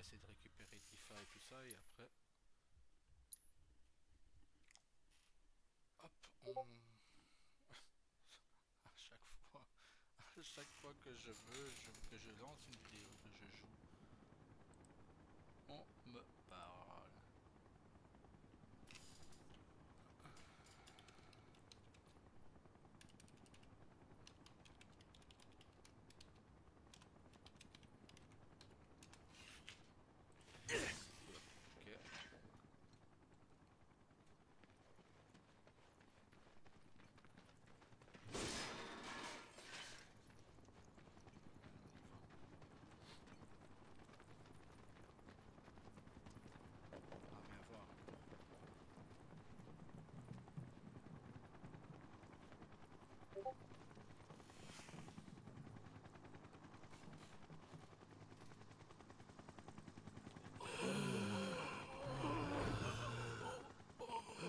essayer de récupérer Tifa et tout ça, et après... Hop, on... à chaque fois que je veux, que je lance une vidéo, que je joue, on me parle. Ok. On va bien voir.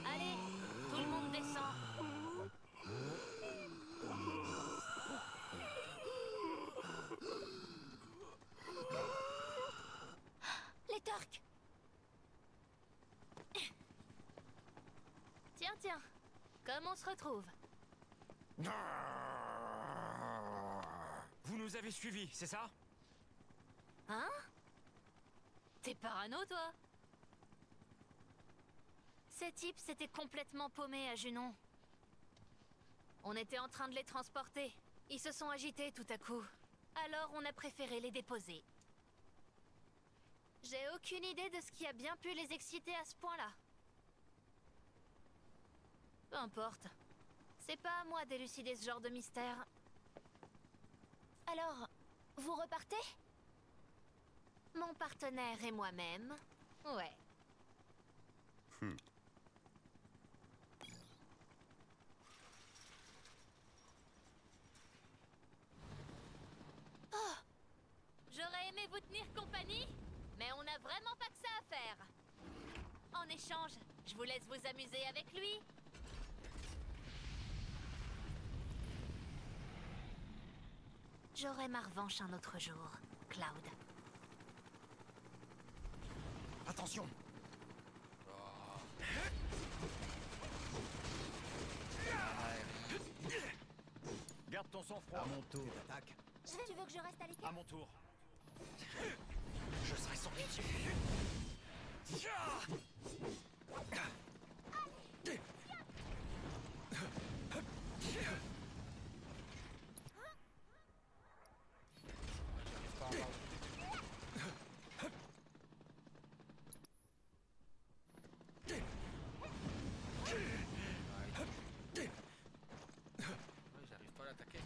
Allez, tout le monde descend. Les Turcs. Tiens, tiens. Comme on se retrouve? Vous nous avez suivis, c'est ça? Hein? T'es parano, toi? Ces types s'étaient complètement paumés à Junon. On était en train de les transporter. Ils se sont agités tout à coup. Alors on a préféré les déposer. J'ai aucune idée de ce qui a bien pu les exciter à ce point-là. Peu importe. C'est pas à moi d'élucider ce genre de mystère. Alors, vous repartez? Mon partenaire et moi-même. Ouais. Oh! J'aurais aimé vous tenir compagnie, mais on n'a vraiment pas que ça à faire. En échange, je vous laisse vous amuser avec lui. J'aurai ma revanche un autre jour, Cloud. Attention! Garde ton sang-froid. À mon tour. Attaque. Tu veux que je reste à l'écart? À mon tour. Je serai sans pitié. J'arrive pas encore. Ouais, j'arrive pas à l'attaquer.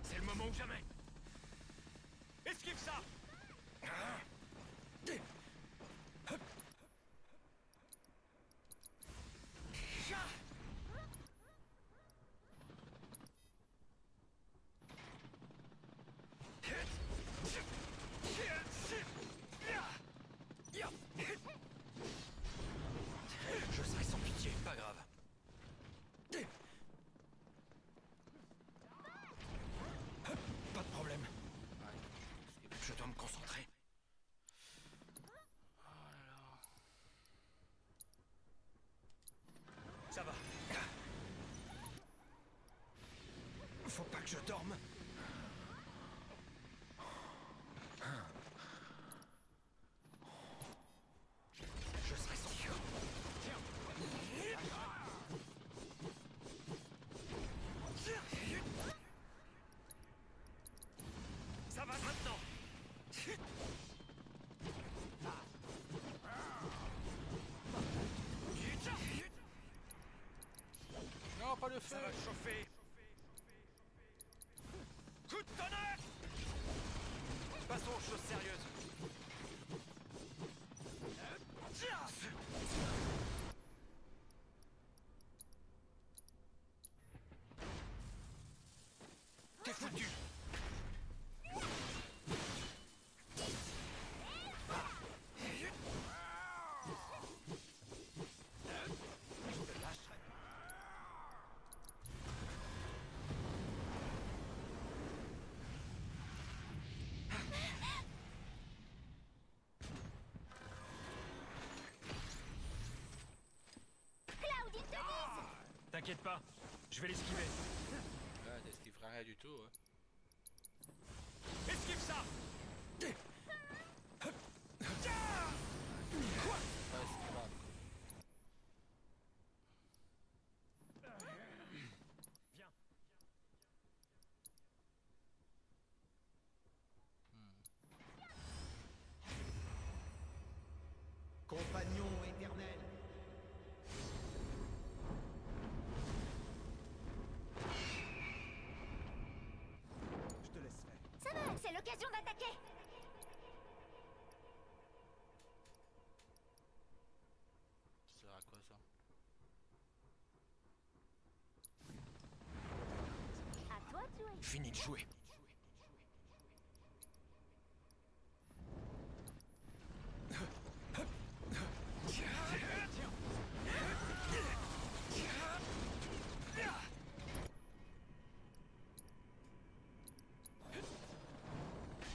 C'est le moment ou jamais. Esquive ça. Je serai sans pitié, pas grave. Pas de problème. Ouais. Je dois me concentrer. Oh là là. Ça va. Faut pas que je dorme. Je serai sans cure. Ça va maintenant. Non, pas le feu. Ça va chauffer. Coup de tonnerre. Passons aux choses sérieuses. T'es foutu. T'inquiète pas, je vais l'esquiver. Là, t'esquiveras rien du tout, hein. Esquive ça! Pas esquivable. Viens. Compagnon éternel. Je te laisse faire. Ça va, c'est l'occasion d'attaquer. Ça sert à quoi ça? À toi de jouer. Fini de jouer.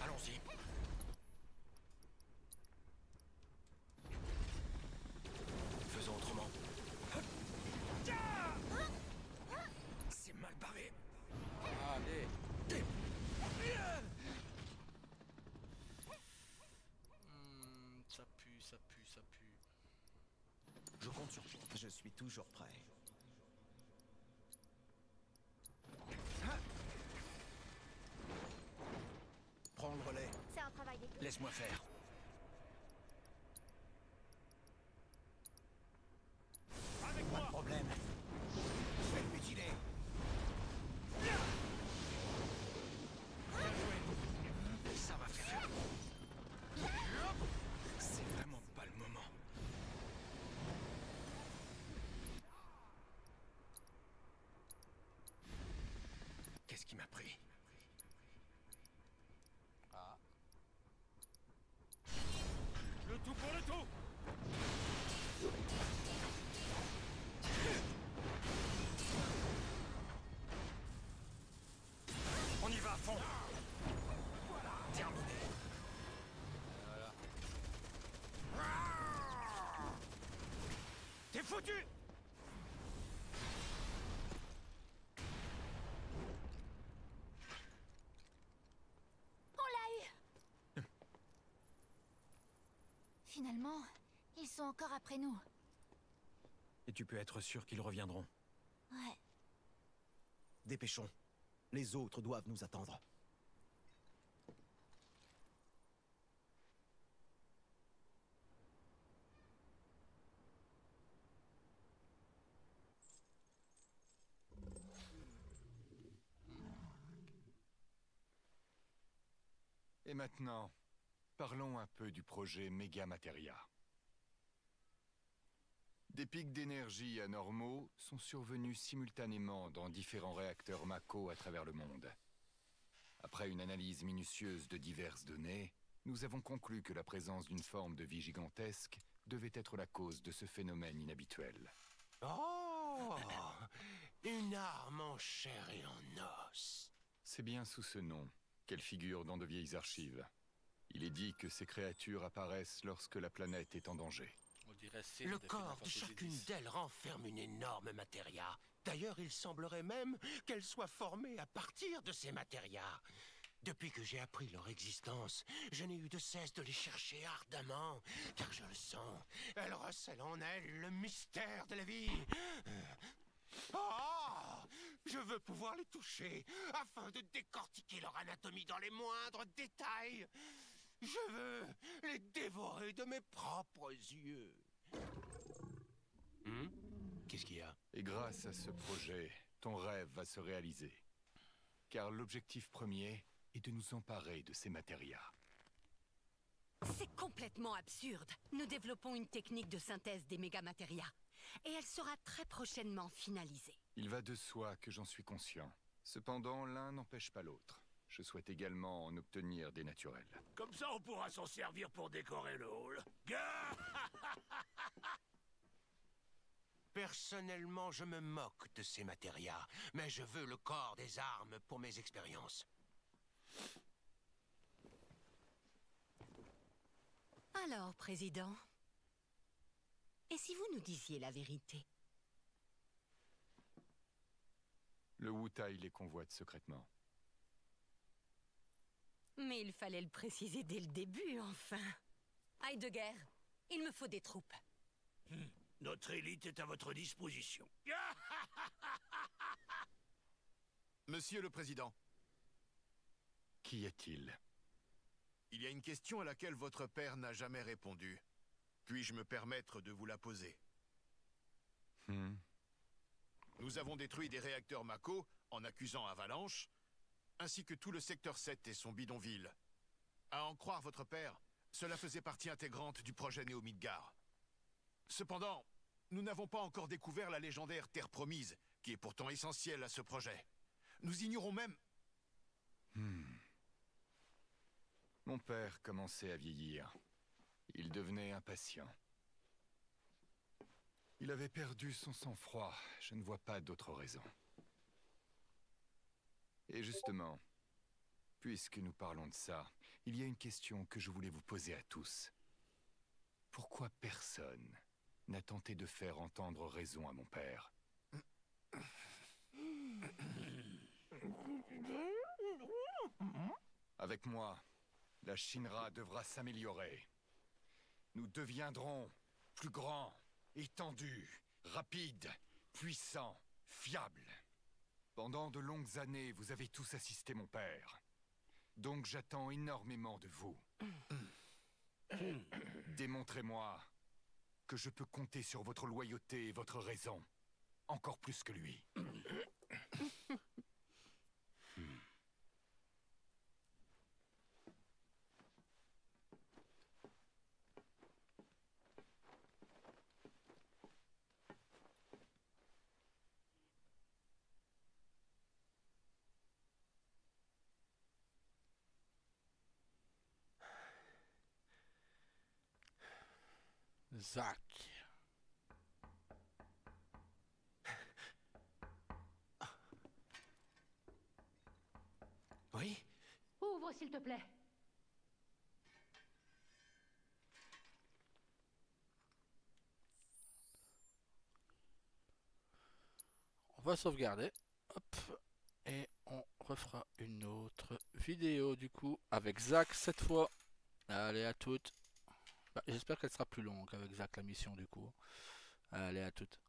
Allons-y. Faisons autrement. C'est mal barré. Allez! Ça pue, ça pue, ça pue. Je compte sur toi. Je suis toujours prêt. Prends le relais. C'est un travail d'équipe. Laisse-moi faire. Avec Pas de moi. problème. Je vais le mutiler. Ça va faire. C'est vraiment pas le moment. Qu'est-ce qui m'a pris? Ah. Le tout pour le tout. On y va à fond. Terminé. Voilà. T'es foutu. On l'a eu. Finalement, ils sont encore après nous. Et tu peux être sûr qu'ils reviendront. Ouais. Dépêchons. Les autres doivent nous attendre. Et maintenant, parlons un peu du projet Mega Materia. Des pics d'énergie anormaux sont survenus simultanément dans différents réacteurs Mako à travers le monde. Après une analyse minutieuse de diverses données, nous avons conclu que la présence d'une forme de vie gigantesque devait être la cause de ce phénomène inhabituel. Oh, une arme en chair et en os. C'est bien sous ce nom qu'elle figure dans de vieilles archives. Il est dit que ces créatures apparaissent lorsque la planète est en danger. On dirait Sid Le de Final corps de Fantasy chacune X. d'elles renferme une énorme matéria. D'ailleurs, il semblerait même qu'elles soient formées à partir de ces matérias. Depuis que j'ai appris leur existence, je n'ai eu de cesse de les chercher ardemment, car je le sens. Elles recèlent en elles le mystère de la vie. Oh, je veux pouvoir les toucher, afin de décortiquer leur anatomie dans les moindres détails. Je veux les dévorer de mes propres yeux. Qu'est-ce qu'il y a? Et grâce à ce projet, ton rêve va se réaliser. Car l'objectif premier est de nous emparer de ces matérias. C'est complètement absurde. Nous développons une technique de synthèse des mégamatérias. Et elle sera très prochainement finalisée. Il va de soi que j'en suis conscient. Cependant, l'un n'empêche pas l'autre. Je souhaite également en obtenir des naturels. Comme ça, on pourra s'en servir pour décorer le hall. Personnellement, je me moque de ces matérias, mais je veux le corps des armes pour mes expériences. Alors, Président, et si vous nous disiez la vérité? Le Wutai les convoite secrètement. Mais il fallait le préciser dès le début, enfin. Heidegger, il me faut des troupes. Notre élite est à votre disposition. Monsieur le Président, Qu'y a-t-il? il y a une question à laquelle votre père n'a jamais répondu. Puis-je me permettre de vous la poser? Nous avons détruit des réacteurs Mako en accusant Avalanche, ainsi que tout le secteur 7 et son bidonville. À en croire votre père, cela faisait partie intégrante du projet Néo Midgar. Cependant, nous n'avons pas encore découvert la légendaire Terre Promise, qui est pourtant essentielle à ce projet. Nous ignorons même... Mon père commençait à vieillir. Il devenait impatient. Il avait perdu son sang-froid. Je ne vois pas d'autre raison. Et justement, puisque nous parlons de ça, il y a une question que je voulais vous poser à tous. Pourquoi personne n'a tenté de faire entendre raison à mon père? Avec moi, la Shinra devra s'améliorer. Nous deviendrons plus grands, étendus, rapides, puissants, fiables. Pendant de longues années, vous avez tous assisté mon père. Donc j'attends énormément de vous. Démontrez-moi que je peux compter sur votre loyauté et votre raison. Encore plus que lui. Zack. Oui? Ouvre, s'il te plaît. On va sauvegarder. Hop. Et on refera une autre vidéo du coup avec Zack cette fois. Allez, à toutes. Bah, j'espère qu'elle sera plus longue avec Zack la mission du coup. Allez, à toutes.